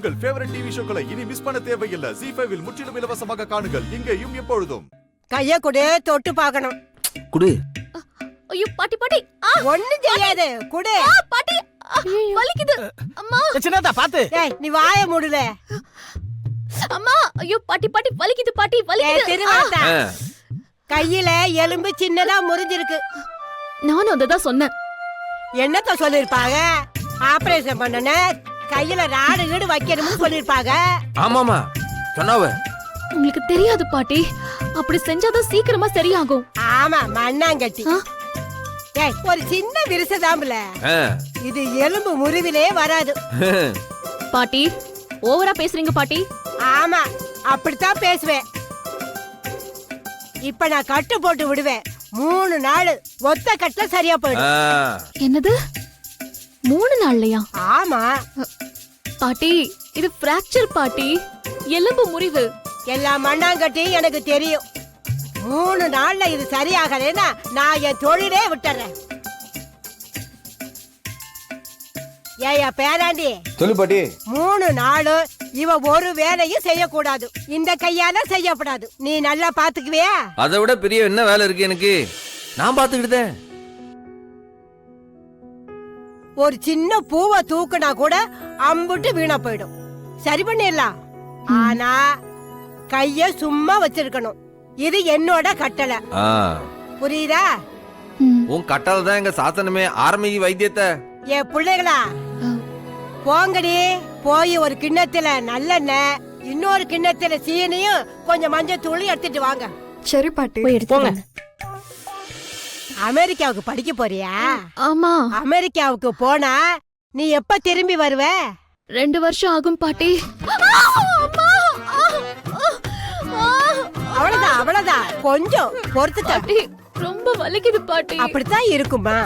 உங்கள் favourite TV ஷோக்களை இனி miss பண்ண தேவையில்லை. ZEE5 இல் முற்றிலும் இலவசமாக காணுங்கள். இங்கேயும் எப்பொழுதும். கைய கொடு, தொட்டு பார்க்கணும். குடு. ஐயோ பாட்டி பாட்டி ஒண்ணு செய்யாது. குடு. பாட்டி வலிக்குது அம்மா. சின்னதா பாத்து. ஏய் நீ வாயை மூடுல. அம்மா ஐயோ பாட்டி பாட்டி வலிக்குது பாட்டி வலிக்குது. திருவாத்தா. கையில எலும்பு சின்னதா முறிஞ்சிருக்கு. நானும் அததான் சொன்னேன். என்னத்த சொல்லிருப்பாங்க? ஆபரேஷன் பண்ணன கையில ராடு வீடு வைக்கணும்னு சொல்லிருப்பாங்க. ஆமாமா சொன்னாவ. உங்களுக்கு தெரியாது பாட்டி, அப்படி செஞ்சாதான் சீக்கிரமா சரியாகும். ஆமா மண்ணாங்கட்டி. ஏய் ஒரு சின்ன விரிசதாம்பல. இது எலும்பு முறிவிலே வராது. பாட்டி ஓவரா பேசுறீங்க பாட்டி. ஆமா அப்படித்தான் பேசுவேன். இப்ப நான் கட்டு போட்டு விடுவேன். 3 நாள் ஒத்த கட்டுல சரியா போயிடும். என்னது 3 நாள்லயா? ஆமா பாட்டி இது பிராக்சர் பாட்டி, எலும்பு முறிவு. எல்லா மண்ணாங்கட்டியும் எனக்கு தெரியும். 3 நாள்ல இது சரியாகலைன்னா நான் என் தொழிலே விட்டுறேன். ஏயா பேராண்டி சொல்லு பாட்டி. 3 நாள் இவ ஒரு வேலையும் செய்யக்கூடாது. இந்த கையால செய்யக்கூடாது. நீ நல்லா பாத்துக்குவியா? அதை விட பெரிய என்ன வேலை இருக்கு எனக்கு? நான் பாத்துக்கிட்டேன். ஒரு சின்ன பூவை தூக்குனா கூட அம்புட்டு வீணா போயிடும். சரி பண்ணிடலாம். ஆனா கைய சும்மா வச்சிருக்கணும். இது என்னோட கட்டளை. புரியுதா? உன் கட்டளை தான் எங்க சாசனமே. ஆரம்பி வைத்தியத்தை. ஏ பிள்ளைகளா போங்கடி, போய் ஒரு கிண்ணத்துல நல்லெண்ணெய், இன்னொரு கிண்ணத்துல சீனியும் கொஞ்சம் மஞ்சள் தூள் எடுத்துட்டு வாங்க. சரி பாட்டி போய் எடுத்துங்க. அமெரிக்காவுக்கு படிக்க போறியா? ஆமா. அமெரிக்காவுக்கு போனா நீ எப்ப திரும்பி வருவ? 2 வருஷம் ஆகும் பாட்டி. அவ்வளவுதான் அவ்வளவுதான், கொஞ்சம் பொறுத்துக்க. பாட்டி ரொம்ப வலிக்குது பாட்டி. அப்படித்தான் இருக்குமா?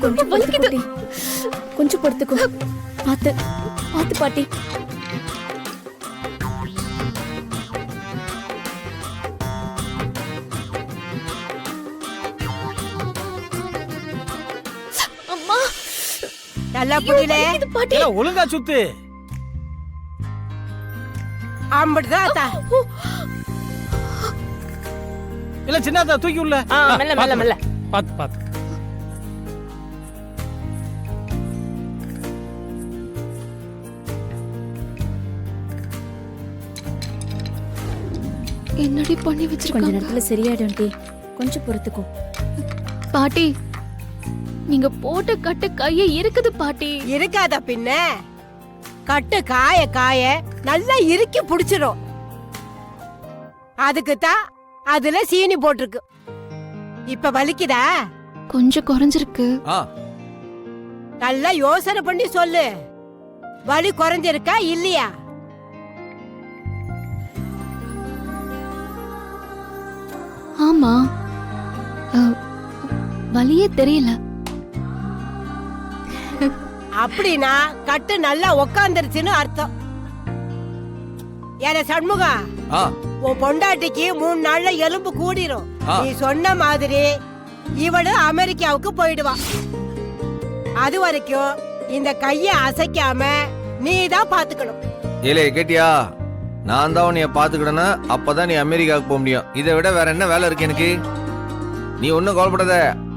கொஞ்சம் வலிக்குது. கொஞ்சம் பொறுத்துக்கோ. பாத்து பாத்து பாட்டி. அம்மா நல்லா புரியல பாட்டி. ஒழுங்கா சுத்து. அப்படிதான். இல்ல சின்னதா தூக்கி உள்ள. மெல்ல மெல்ல மெல்ல. பாத்து பாத்து. என்னடி பண்ணி வச்சிருக்காங்க? கொஞ்ச நேரத்துல சரியாயிடும் டி, கொஞ்சம் பொறுத்துக்கோ. பாட்டி நீங்க போட்ட கட்டு கைய இருக்குது பாட்டி. இருக்காத பின்ன. கட்டு காய காய நல்லா இறுக்கி புடிச்சிரும். அதுக்கு தான் அதுல சீனி போட்டிருக்கு. இப்ப வலிக்குதா? கொஞ்சம் குறைஞ்சிருக்கு. நல்லா யோசனை பண்ணி சொல்லு. வலி குறைஞ்சிருக்கா இல்லையா? ஆமா, வலியே தெரியல. அப்படின்னா கட்டு நல்லா உக்காந்துருச்சுன்னு அர்த்தம். ஏன சண்முகம், உன் பொண்டாட்டிக்கு 3 நாள்ல எலும்பு கூடிரும். நீ சொன்ன மாதிரி இவளு அமெரிக்காவுக்கு போயிடுவா. அது வரைக்கும் இந்த கைய அசைக்காம நீ தான் பாத்துக்கணும். ஏலே கேட்டியா? நான் தான் உன்னைய பாத்துக்கிட்டேன்னா அப்பதான் நீ அமெரிக்காவுக்கு போக முடியும். இதை விட வேற என்ன வேலை இருக்கு எனக்கு? நீ ஒன்னும் கவலைப்படாத.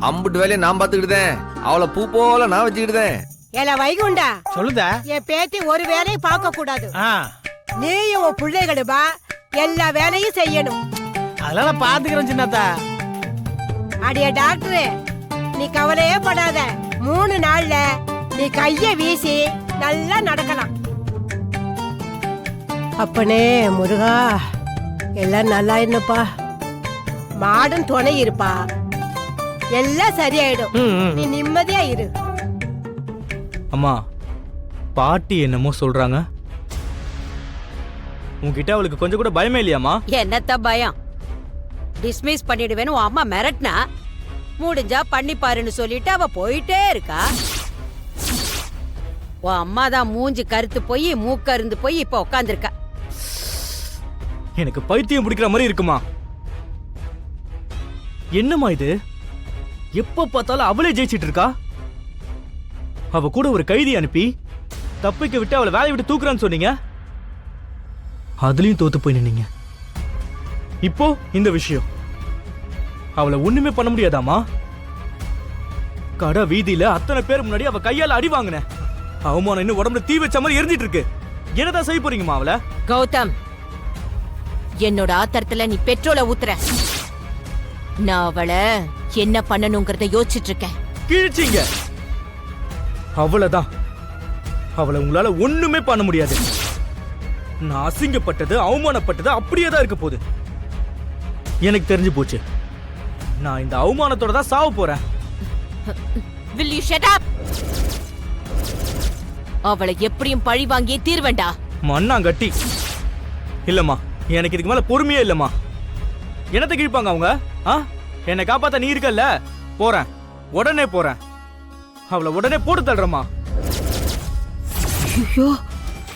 அம்புட்டு வேலையை நான் பாத்துக்கிட்டேன். அவளை பூ போல நான் வச்சுக்கிட்டேன். ஏல வைகுண்டா, சொல்லுதா? என் பேத்தி ஒரு வேலையும் பார்க்க கூடாது. நீயும் உன் பிள்ளைகளுமா எல்லா வேலையும் செய்யணும். அதெல்லாம் பாத்துக்கிறேன் சின்னதா. அடிய டாக்டர், நீ கவலையே படாத. 3 நாள்ல நீ கைய வீசி நல்லா நடக்கலாம். அப்பனே முருகா, எல்லாம் நல்லா இருப்பா. மாடன் துணை இருப்பா. எல்லாம் சரியாயிடும். நீ நிம்மதியா இரு. அம்மா, பாட்டி என்னமோ சொல்றாங்க. உன்கிட்ட அவளுக்கு கொஞ்சம் கூட பயமே இல்லையாமா? என்னத்த பயம்? டிஸ்மிஸ் பண்ணிடுவேன்னு உன் அம்மா மிரட்டினா முடிஞ்சா பண்ணி பாருன்னு சொல்லிட்டு அவ போயிட்டே இருக்கா. உன் அம்மா தான் மூஞ்சி கருத்து போய் மூக்கருந்து போய் இப்ப உட்காந்துருக்கா. எனக்கு பைத்தியம் பிடிக்கிற மாதிரி இருக்குமா? என்னம்மா இது? எப்ப பார்த்தாலும் அவளே ஜெயிச்சிட்டு இருக்கா. அவ கூட ஒரு கைதி அனுப்பி தப்பிக்க விட்டு அவளை வேலையை விட்டு தூக்குறான்னு சொன்னீங்க. அதுலயும் தோத்து போய் நின்னீங்க. இப்போ இந்த விஷயம். அவளை ஒண்ணுமே பண்ண முடியாதாமா? கடை வீதியில அத்தனை பேர் முன்னாடி அவ கையால அடி வாங்கின. அவமானம் இன்னும் உடம்புல தீ வச்ச மாதிரி எரிஞ்சிட்டு இருக்கு. என்னதான் செய்ய போறீங்கம்மா அவளை? கௌதம், என்னோட ஆத்திரத்துல நீ பெட்ரோலை ஊத்துற. நான் அவளை என்ன பண்ணணுங்கிறத யோசிச்சுட்டு இருக்கேன். கிழிச்சிங்க. அவ்வளவுதான். அவளை உங்களால ஒண்ணுமே பண்ண முடியாது. நான் அசிங்கப்பட்டது அவமானப்பட்டது அப்படியே தான் இருக்க போகுது. எனக்கு தெரிஞ்சு போச்சு. நான் இந்த அவமானத்தோட தான் சாவ போறேன். Will you shut up? அவளை எப்படியும் பழி வாங்கியே தீர்வேண்டா. மண்ணாங்கட்டி. இல்லம்மா, எனக்கு இதுக்கு மேல பொறுமையே இல்லம்மா. என்னத்தை கிழிப்பாங்க அவங்க? என்னை காப்பாத்த நீ இருக்கல்ல. போறேன், உடனே போறேன். அவளை உடனே போட்டு தள்ளுறமா.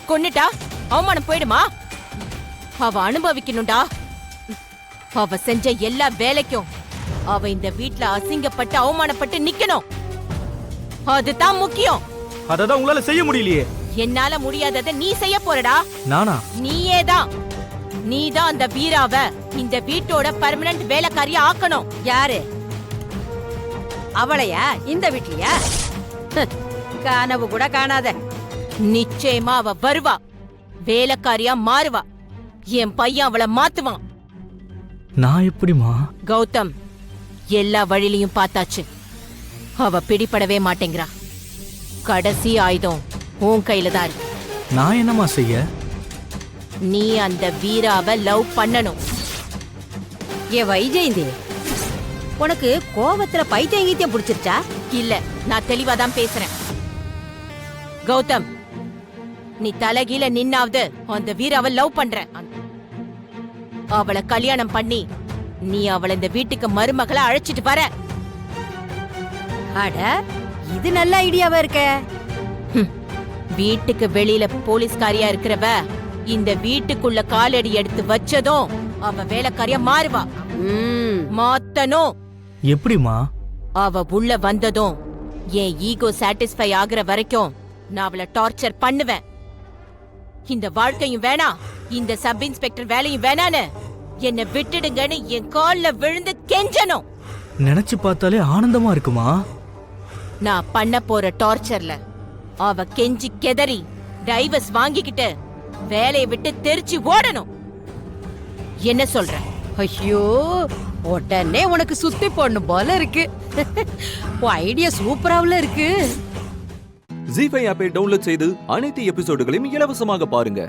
கொன்னுட்டா அவமானம் போயிடுமா? அவ அனுபவிக்கணும்டா. அவ செஞ்ச எல்லா வேலைக்கும் அவ இந்த வீட்ல அசிங்கப்பட்டு அவமானப்பட்டு நிக்கணும். அதுதான் முக்கியம். அததான் உங்களால செய்ய முடியலையே. என்னால முடியாததை நீ செய்ய போறடா. நானா? நீயேதான். நீதான் அந்த வீராவ இந்த வீட்டோட பெர்மனன்ட் வேலைக்காரியா ஆக்கணும். யாரு? அவளையா? இந்த வீட்லயா? கனவு கூட காணாத. நிச்சயமா அவ வருவா, வேலைக்காரியா மாறுவா. என் பையன் அவளை மாத்துவான். நான் எப்படிமா? கௌதம், எல்லா வழியிலையும் பார்த்தாச்சு. அவ பிடிபடவே மாட்டேங்கிறா. கடைசி ஆயுதம் உன் கையில தான் இருக்கு. நான் என்னமா செய்ய? நீ அந்த வீராவை லவ் பண்ணணும். ஏ வைஜெயந்தி, உனக்கு கோவத்துல பைத்தியம் பிடிச்சிருச்சா? இல்ல, நான் தெளிவா தான் பேசுறேன். கௌதம், நீ தலைகீழ நின்னாவது அந்த வீராவை லவ் பண்ற. அவளை கல்யாணம் பண்ணி நீ அவளை இந்த வீட்டுக்கு மருமகளை அழைச்சிட்டு வர. அட, இது நல்ல ஐடியாவா இருக்க. வீட்டுக்கு வெளியில போலீஸ்காரியா இருக்கிறவ இந்த வீட்டுக்குள்ள காலடி எடுத்து வச்சதும் அவ வேலைக்காரியா மாறுவா. மாத்தணும். எப்படிமா? அவ உள்ள வந்ததும் என் ஈகோ சாட்டிஸ்ஃபை ஆகுற வரைக்கும் நான் அவளை டார்ச்சர் பண்ணுவேன். இந்த வாழ்க்கையும் வேணாம், இந்த சப் இன்ஸ்பெக்டர் வேலையும் வேணான்னு என்னை விட்டுடுங்கன்னு என் கால்ல விழுந்து கெஞ்சணும். நினைச்சு பார்த்தாலே ஆனந்தமா இருக்குமா? நான் பண்ண போற டார்ச்சர்ல அவ கெஞ்சி கெதறி டைவர்ஸ் வாங்கிக்கிட்டு வேலையை விட்டு தெரிச்சு ஓடணும். என்ன சொல்ற? ஐயோ, உடனே உனக்கு சுத்தி போடணும் போல இருக்கு. ஐடியா சூப்பராவுல இருக்கு. ஜீ5 ஆப்பை டவுன்லோட் செய்து அனைத்து எபிசோடுகளையும் இலவசமாக பாருங்க.